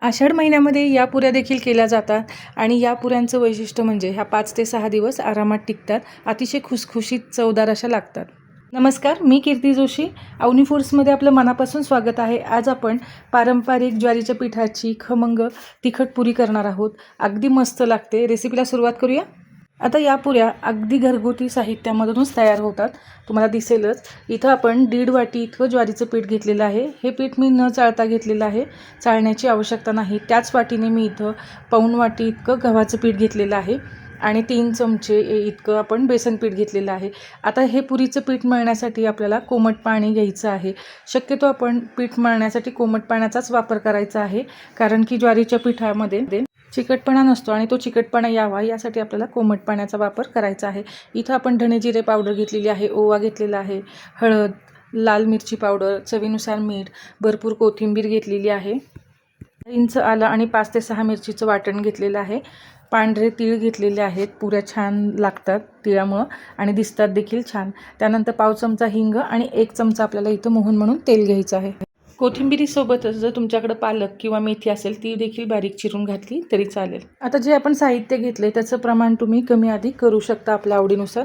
आषाढ महिन्यामध्ये या पुऱ्या देखील केल्या जातात आणि या पुऱ्यांचं वैशिष्ट्य म्हणजे ह्या 5 ते 6 दिवस आरामात टिकतात. अतिशय खुसखुशीत चवदार अशा लागतात. नमस्कार, मी कीर्ती जोशी. अवनी फूड्समध्ये आपलं मनापासून स्वागत आहे. आज आपण पारंपरिक ज्वारीच्या पिठाची खमंग तिखट पुरी करणार आहोत. अगदी मस्त लागते. रेसिपीला सुरुवात करूया. आता या पुऱ्या अगदी घरगुती साहित्यामधूनच तयार होतात. तुम्हाला दिसेलच. इथं आपण 1.5 वाटी इतकं ज्वारीचं पीठ घेतलेलं आहे. हे पीठ मी न चाळता घेतलेलं आहे. चाळण्याची आवश्यकता नाही. त्याच वाटीने मी इथं 1.25 वाटी इतकं गव्हाचं पीठ घेतलेलं आहे आणि 3 चमचे इतकं आपण बेसन पीठ घेतलेलं आहे. आता हे पुरीचं पीठ मळण्यासाठी आपल्याला कोमट पाणी घ्यायचं आहे. शक्यतो आपण पीठ मळण्यासाठी कोमट पाण्याचाच वापर करायचा आहे, कारण की ज्वारीच्या पिठामध्ये चिकटपणा नसतो आणि तो चिकटपणा यावा यासाठी आपल्याला कोमट पाण्याचा वापर करायचा आहे. इथं आपण धणे जिरे पावडर घेतलेली आहे, ओवा घेतलेला आहे, हळद, लाल मिरची पावडर, चवीनुसार मीठ, भरपूर कोथिंबीर घेतलेली आहे, इंच आलं आणि 5 ते 6 मिरचीचं वाटण घेतलेलं आहे. पांढरे तीळ घेतलेले आहेत. पुऱ्या छान लागतात तिळामुळं आणि दिसतात देखील छान. त्यानंतर पाव चमचा हिंग आणि 1 चमचा आपल्याला इथं मोहन म्हणून तेल घ्यायचं आहे. कोथिंबिरीसोबतच जर तुमच्याकडे पालक किंवा मेथी असेल ती देखील बारीक चिरून घातली तरी चालेल. आता जे आपण साहित्य घेतले त्याचं प्रमाण तुम्ही कमी अधिक करू शकता आपल्या आवडीनुसार.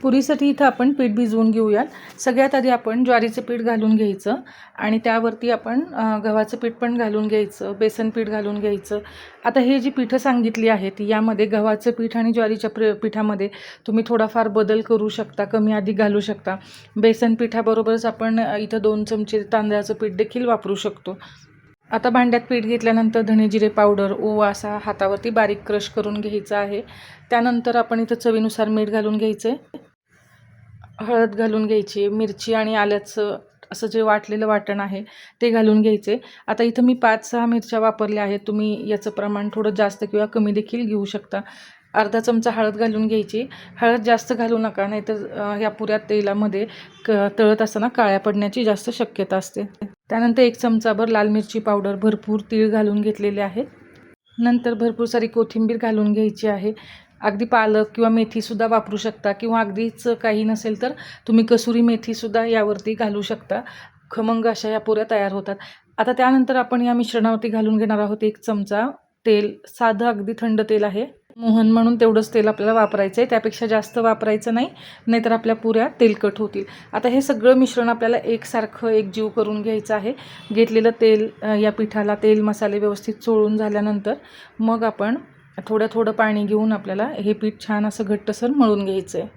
पुरीसाठी इथं आपण पीठ भिजवून घेऊयात. सगळ्यात आधी आपण ज्वारीचं पीठ घालून घ्यायचं आणि त्यावरती आपण गव्हाचं पीठ पण घालून घ्यायचं, बेसन पीठ घालून घ्यायचं. आता हे जी पिठं सांगितली आहेत यामध्ये गव्हाचं पीठ आणि ज्वारीच्या पिठामध्ये तुम्ही थोडाफार बदल करू शकता, कमी अधिक घालू शकता. बेसन पिठाबरोबरच आपण इथं 2 चमचे तांदळाचं पीठ देखील वापरू शकतो. आता भांड्यात पीठ घेतल्यानंतर धणे जिरे पावडर, ओवा असा हातावरती बारीक क्रश करून घ्यायचा आहे. त्यानंतर आपण इथं चवीनुसार मीठ घालून घ्यायचं आहे, हळद घालून घ्यायची, मिरची आणि आल्याचं असं जे वाटलेलं वाटण आहे ते घालून घ्यायचे. आता इथं मी 5-6 मिरच्या वापरल्या आहेत. तुम्ही याचं प्रमाण थोडं जास्त किंवा कमी देखील घेऊ शकता. अर्धा चमचा हळद घालून घ्यायची. हळद जास्त घालू नका, नाहीतर या पुऱ्या तेलामध्ये तळत असताना काळ्या पडण्याची जास्त शक्यता असते. त्यानंतर 1 चमचाभर लाल मिरची पावडर, भरपूर तीळ घालून घेतलेले आहेत. नंतर भरपूर सारी कोथिंबीर घालून घ्यायची आहे. अगदी पालक किंवा मेथीसुद्धा वापरू शकता किंवा अगदीच काही नसेल तर तुम्ही कसुरी मेथीसुद्धा यावरती घालू शकता. खमंग अशा या पुऱ्या तयार होतात. आता त्यानंतर आपण या मिश्रणावरती घालून घेणार आहोत 1 चमचा तेल. साधं अगदी थंड तेल आहे. मोहन म्हणून तेवढंच तेल आपल्याला वापरायचं आहे, त्यापेक्षा जास्त वापरायचं नाही, नाहीतर आपल्या पुऱ्या तेलकट होतील. आता हे सगळं मिश्रण आपल्याला एकसारखं एकजीव करून घ्यायचं आहे. घेतलेलं तेल या पिठाला तेल मसाले व्यवस्थित चोळून झाल्यानंतर मग आपण थोडं पाणी घेऊन आपल्याला हे पीठ छान असं घट्टसर मळून घ्यायचं आहे.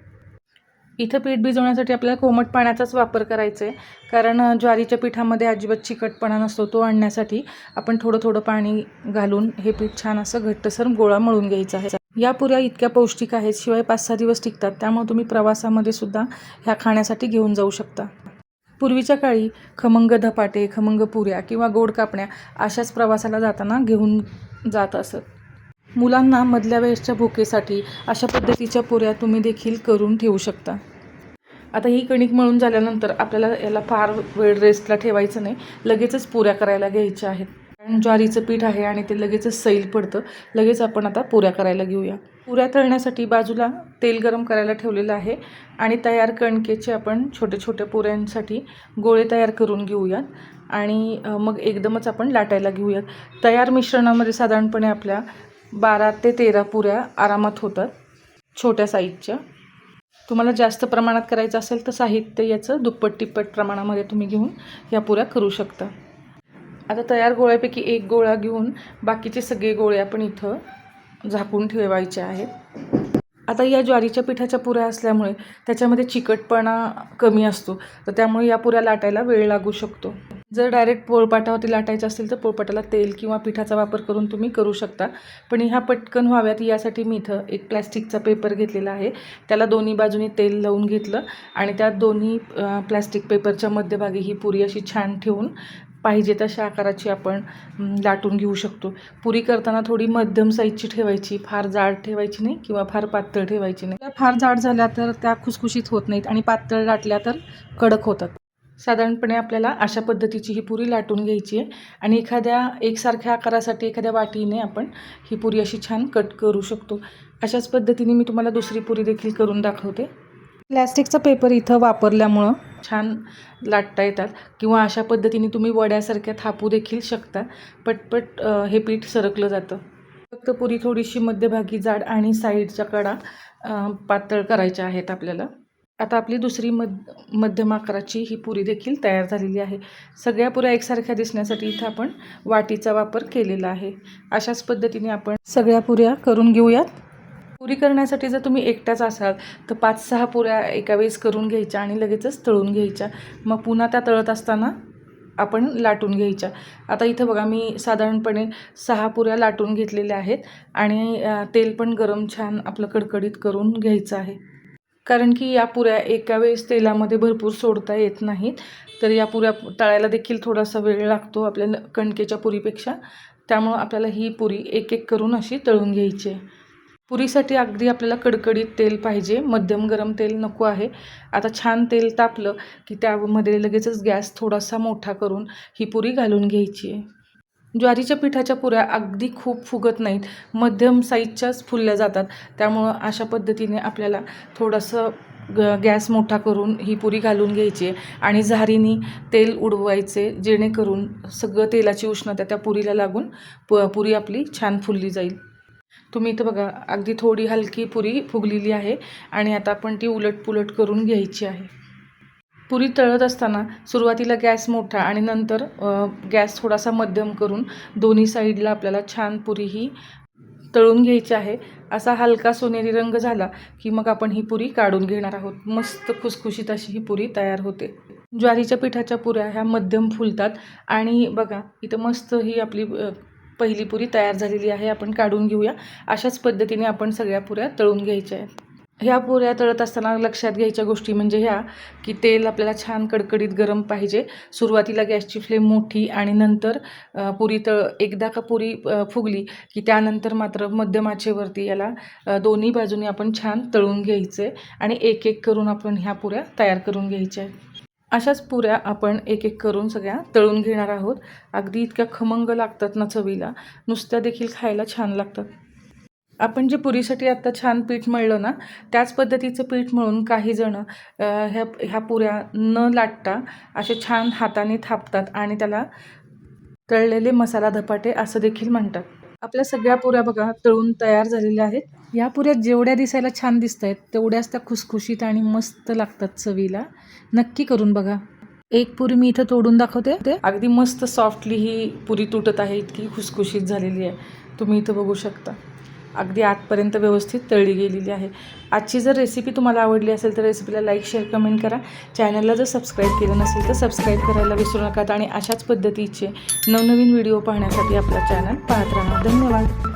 इथं पीठ भिजवण्यासाठी आपल्याला कोमट पाण्याचाच वापर करायचा आहे, कारण ज्वारीच्या पिठामध्ये अजिबात चिकटपणा नसतो. तो आणण्यासाठी आपण थोडं पाणी घालून हे पीठ छान असं घट्टसर गोळा मळून घ्यायचा आहे. या पुऱ्या इतक्या पौष्टिक आहेत, शिवाय 5-6 दिवस टिकतात. त्यामुळे तुम्ही प्रवासामध्ये सुद्धा ह्या खाण्यासाठी घेऊन जाऊ शकता. पूर्वीच्या काळी खमंग धपाटे, खमंग पुऱ्या किंवा गोड कापण्या अशाच प्रवासाला जाताना घेऊन जात असत. मुलांना मधल्या वेळेसच्या भुकेसाठी अशा पद्धतीच्या पुऱ्या तुम्ही देखील करून ठेवू शकता. आता ही कणिक मळून झाल्यानंतर आपल्याला याला फार वेळ रेस्टला ठेवायचं नाही, लगेचच पुऱ्या करायला घ्यायच्या आहेत. कारण ज्वारीचं पीठ आहे आणि ते लगेचच सैल पडतं. लगेच आपण आता पुऱ्या करायला घेऊया. पुऱ्या तळण्यासाठी बाजूला तेल गरम करायला ठेवलेलं आहे आणि तयार कणकेचे आपण छोट्या पुऱ्यांसाठी गोळे तयार करून घेऊयात आणि मग एकदमच आपण लाटायला घेऊयात. तयार मिश्रणामध्ये साधारणपणे आपल्या 12 ते 13 पुऱ्या आरामात होतात, छोट्या साईजच्या. तुम्हाला जास्त प्रमाणात करायचं असेल तर साहित्य याचं दुप्पट-तिप्पट प्रमाणामध्ये तुम्ही घेऊन या पुऱ्या करू शकता. आता तयार गोळ्यापैकी एक गोळा घेऊन बाकीचे सगळे गोळे आपण इथं झाकून ठेवायचे आहेत. आता या ज्वारीच्या पिठाच्या पुऱ्या असल्यामुळे त्याच्यामध्ये चिकटपणा कमी असतो, तर त्यामुळे या पुऱ्या लाटायला वेळ लागू शकतो. जर डायरेक्ट पोळपाटावरती लाटायचं असेल तर पोळपाटाला तेल किंवा पिठाचा वापर करून तुम्ही करू शकता. पण ह्या पटकन व्हाव्यात यासाठी मी इथं एक प्लॅस्टिकचा पेपर घेतलेला आहे. त्याला दोन्ही बाजूनी तेल लावून घेतलं आणि त्या दोन्ही प्लॅस्टिक पेपरच्या मध्यभागी ही पुरी अशी छान ठेवून पाहिजे तशा आकाराची आपण लाटून घेऊ शकतो. पुरी करताना थोडी मध्यम साईजची ठेवायची, फार जाड ठेवायची नाही किंवा फार पातळ ठेवायची नाही. त्या फार जाड झाल्या तर त्या खुसखुशीत होत नाहीत आणि पातळ लाटल्या तर कडक होतात. साधारणपणे आपल्याला अशा पद्धतीची ही पुरी लाटून घ्यायची आहे आणि एखाद्या एकसारख्या आकारासाठी एखाद्या वाटीने आपण ही पुरी अशी छान कट करू शकतो. अशाच पद्धतीने मी तुम्हाला दुसरी पुरी देखील करून दाखवते. प्लॅस्टिकचा पेपर इथं वापरल्यामुळं छान लाटता येतात किंवा अशा पद्धतीने तुम्ही वड्यासारख्या थापू देखील शकता. पटपट हे पीठ सरकलं जातं. फक्त पुरी थोडीशी मध्यभागी जाड आणि साईडच्या कडा पातळ करायच्या आहेत आपल्याला. आता आपली दुसरी मध्यम आकाराची ही पुरी देखील तयार झालेली आहे. सगळ्या पुऱ्या एकसारख्या दिसण्यासाठी इथं आपण वाटीचा वापर केलेला आहे. अशाच पद्धतीने आपण सगळ्या पुऱ्या करून घेऊयात. पुरी करण्यासाठी जर तुम्ही एकटाच असाल तर 5-6 पुऱ्या एका वेळेस करून घ्यायच्या आणि लगेचच तळून घ्यायच्या. मग पुन्हा त्या तळत असताना आपण लाटून घ्यायच्या. आता इथं बघा मी साधारणपणे 6 पुऱ्या लाटून घेतलेल्या आहेत आणि तेल पण गरम छान आपलं कडकडीत करून घ्यायचं आहे. कारण की या पुऱ्या एका वेळेस तेलामध्ये भरपूर सोडता येत नाहीत, तर या पुऱ्या तळायला देखील थोडासा वेळ लागतो आपल्या कणकेच्या पुरीपेक्षा. त्यामुळं आपल्याला ही पुरी एक एक करून अशी तळून घ्यायची आहे. पुरीसाठी अगदी आपल्याला कडकडीत तेल पाहिजे, मध्यम गरम तेल नको आहे. आता छान तेल तापलं की त्यामध्ये लगेचच गॅस थोडासा मोठा करून ही पुरी घालून घ्यायची आहे. ज्वारीच्या पिठाच्या पुऱ्या अगदी खूप फुगत नाहीत, मध्यम साईजच्याच फुलल्या जातात. त्यामुळं अशा पद्धतीने आपल्याला थोडंसं गॅस मोठा करून ही पुरी घालून घ्यायची आहे आणि झारीने तेल उडवायचे, जेणेकरून सगळं तेलाची उष्णता त्या पुरीला लागून पुरी आपली छान फुलली जाईल. तुम्ही इथं बघा अगदी थोडी हलकी पुरी फुगलेली आहे आणि आता आपण ती उलटपुलट करून घ्यायची आहे. पुरी तळत असताना सुरुवातीला गॅस मोठा आणि नंतर गॅस थोडासा मध्यम करून दोन्ही साईडला आपल्याला छान पुरी ही तळून घ्यायची आहे. असा हलका सोनेरी रंग झाला की मग आपण ही पुरी काढून घेणार आहोत. मस्त खुसखुशीत अशी ही पुरी तयार होते. ज्वारीच्या पिठाच्या पुऱ्या ह्या मध्यम फुलतात आणि बघा इथं मस्त ही आपली पहिली पुरी तयार झालेली आहे. आपण काढून घेऊया. अशाच पद्धतीने आपण सगळ्या पुऱ्या तळून घ्यायच्या आहेत. ह्या पुऱ्या तळत असताना लक्षात घ्यायच्या गोष्टी म्हणजे ह्या की तेल आपल्याला छान कडकडीत गरम पाहिजे. सुरुवातीला गॅसची फ्लेम मोठी आणि नंतर पुरी एकदा का पुरी फुगली की त्यानंतर मात्र मध्यम आचेवरती याला दोन्ही बाजूने आपण छान तळून घ्यायचे आणि एक एक करून आपण ह्या पुऱ्या तयार करून घ्यायच्या आहेत. अशाच पुऱ्या आपण एक एक करून सगळ्या तळून घेणार आहोत. अगदी इतक्या खमंग लागतात ना चवीला, नुसत्या देखील खायला छान लागतात. आपण जे पुरीसाठी आत्ता छान पीठ मळलं ना, त्याच पद्धतीचं पीठ मळून काही जण ह्या पुऱ्या न लाटता असे छान हाताने थापतात आणि त्याला तळलेले मसाला धपाटे असं देखील म्हणतात. आपल्या सगळ्या पुऱ्या बघा तळून तयार झालेल्या आहेत. या पुऱ्या जेवढ्या दिसायला छान दिसत आहेत तेवढ्याच त्या खुसखुशीत आणि मस्त लागतात चवीला. नक्की करून बघा. एक पुरी मी इथं तोडून दाखवते. अगदी मस्त सॉफ्टली ही पुरी तुटत आहे, इतकी खुसखुशीत झालेली आहे. तुम्ही इथं बघू शकता अगदी आतपर्यंत व्यवस्थित तळली गेलेली आहे. आजची जर रेसिपी तुम्हाला आवडली असेल तर रेसिपीला लाईक, शेअर, कमेंट करा. चॅनलला जर सबस्क्राईब केलं नसेल तर सबस्क्राईब करायला विसरू नका आणि अशाच पद्धतीचे नवनवीन व्हिडिओ पाहण्यासाठी आपला चॅनल पाहत राहा. धन्यवाद.